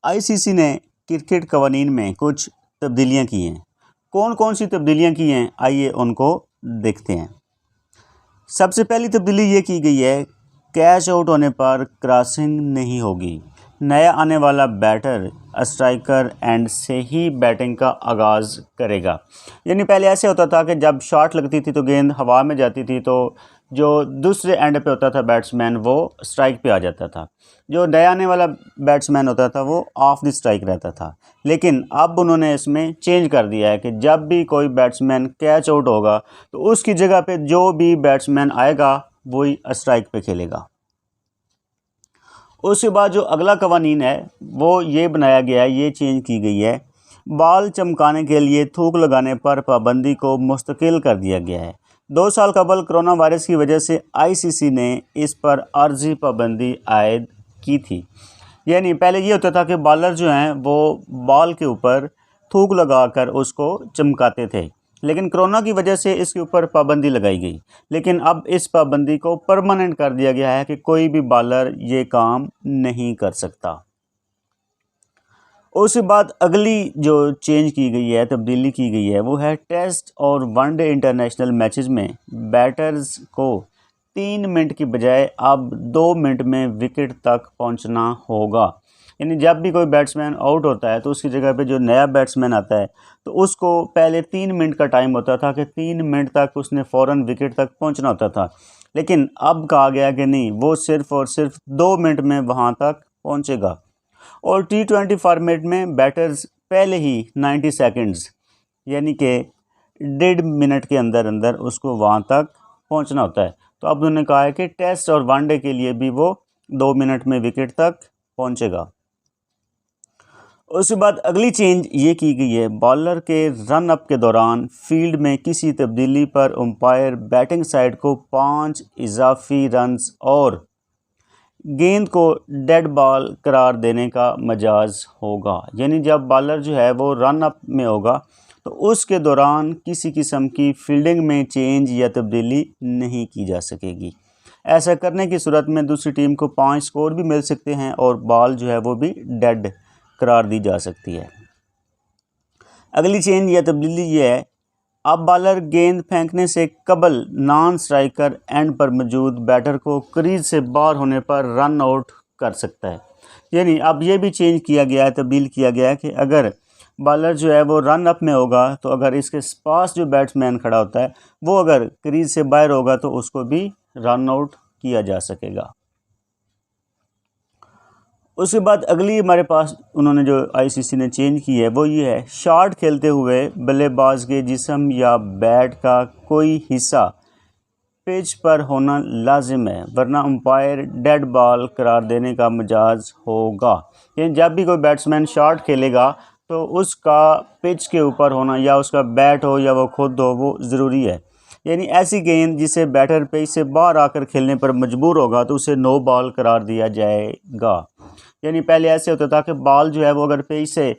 ICC ने cricket कवानीन में कुछ तब्दीलियां की हैं। कौन कौन सी तब्दीलियां की हैं, आइए उनको देखते हैं। सबसे पहली तब्दीली ये की गई है, कैच आउट होने पर क्रॉसिंग नहीं होगी। नया आने वाला बैटर स्ट्राइकर एंड से ही बैटिंग का आगाज़ करेगा। यानी पहले ऐसे होता था कि जब शॉट लगती थी तो गेंद हवा में जाती थी, तो जो दूसरे एंड पे होता था बैट्समैन वो स्ट्राइक पे आ जाता था। जो नया आने वाला बैट्समैन होता था वो ऑफ द स्ट्राइक रहता था। लेकिन अब उन्होंने इसमें चेंज कर दिया है कि जब भी कोई बैट्समैन कैच आउट होगा तो उसकी जगह पे जो भी बैट्समैन आएगा वही स्ट्राइक पे खेलेगा। उसके बाद जो अगला कवानीन है वो ये बनाया गया है, ये चेंज की गई है, बॉल चमकाने के लिए थूक लगाने पर पाबंदी को मुस्तकिल कर दिया गया है। 2 साल कबल कोरोना वायरस की वजह से आईसीसी ने इस पर आर्जी पाबंदी आयद की थी। यानी पहले ये होता था कि बॉलर जो हैं वो बॉल के ऊपर थूक लगाकर उसको चमकाते थे, लेकिन कोरोना की वजह से इसके ऊपर पाबंदी लगाई गई। लेकिन अब इस पाबंदी को परमानेंट कर दिया गया है कि कोई भी बॉलर ये काम नहीं कर सकता। उसके बाद अगली जो चेंज की गई है, तब्दीली की गई है, वो है टेस्ट और वनडे इंटरनेशनल मैचेस में बैटर्स को 3 मिनट की बजाय अब 2 मिनट में विकेट तक पहुंचना होगा। यानी जब भी कोई बैट्समैन आउट होता है तो उसकी जगह पे जो नया बैट्समैन आता है तो उसको पहले 3 मिनट का टाइम होता था कि 3 मिनट तक उसने फ़ौरन विकेट तक पहुंचना होता था। लेकिन अब कहा गया कि नहीं, वो सिर्फ़ और सिर्फ 2 मिनट में वहां तक पहुंचेगा। और T20 फॉर्मेट में बैटर्स पहले ही 90 सेकंड्स यानी कि 1.5 मिनट के अंदर अंदर उसको वहाँ तक पहुँचना होता है। तो अब उन्होंने कहा है कि टेस्ट और वनडे के लिए भी वो 2 मिनट में विकेट तक पहुँचेगा। उसके बाद अगली चेंज ये की गई है, बॉलर के रन अप के दौरान फील्ड में किसी तब्दीली पर अंपायर बैटिंग साइड को 5 इजाफी रन्स और गेंद को डेड बॉल करार देने का मजाज होगा। यानी जब बॉलर जो है वो रन अप में होगा तो उसके दौरान किसी किस्म की फील्डिंग में चेंज या तब्दीली नहीं की जा सकेगी। ऐसा करने की सूरत में दूसरी टीम को 5 स्कोर भी मिल सकते हैं और बॉल जो है वो भी डेड करार दी जा सकती है। अगली चेंज या तब्दीली ये है, अब बॉलर गेंद फेंकने से कबल नॉन स्ट्राइकर एंड पर मौजूद बैटर को क्रीज से बाहर होने पर रन आउट कर सकता है। यानी अब ये भी चेंज किया गया है, तब्दील किया गया है कि अगर बॉलर जो है वो रन अप में होगा तो अगर इसके पास जो बैट्समैन खड़ा होता है वो अगर क्रीज से बाहर होगा तो उसको भी रन आउट किया जा सकेगा। उसके बाद अगली हमारे पास उन्होंने जो आईसीसी ने चेंज की है वो ये है, शॉट खेलते हुए बल्लेबाज के जिस्म या बैट का कोई हिस्सा पिच पर होना लाजिम है, वरना अंपायर डेड बॉल करार देने का मजाज होगा। यानी जब भी कोई बैट्समैन शॉट खेलेगा तो उसका पिच के ऊपर होना, या उसका बैट हो या वो खुद हो, वो ज़रूरी है। यानी ऐसी गेंद जिसे बैटर पिच से बाहर आकर खेलने पर मजबूर होगा तो उसे नो बॉल करार दिया जाएगा। यानी पहले ऐसे होता था कि बॉल जो है वो अगर पिच से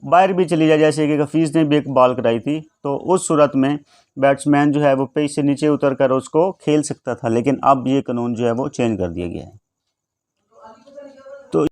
बाहर भी चली जाए, जैसे कि हफीज़ ने भी एक बॉल कराई थी, तो उस सूरत में बैट्समैन जो है वो पिच से नीचे उतर कर उसको खेल सकता था। लेकिन अब ये कानून जो है वो चेंज कर दिया गया है।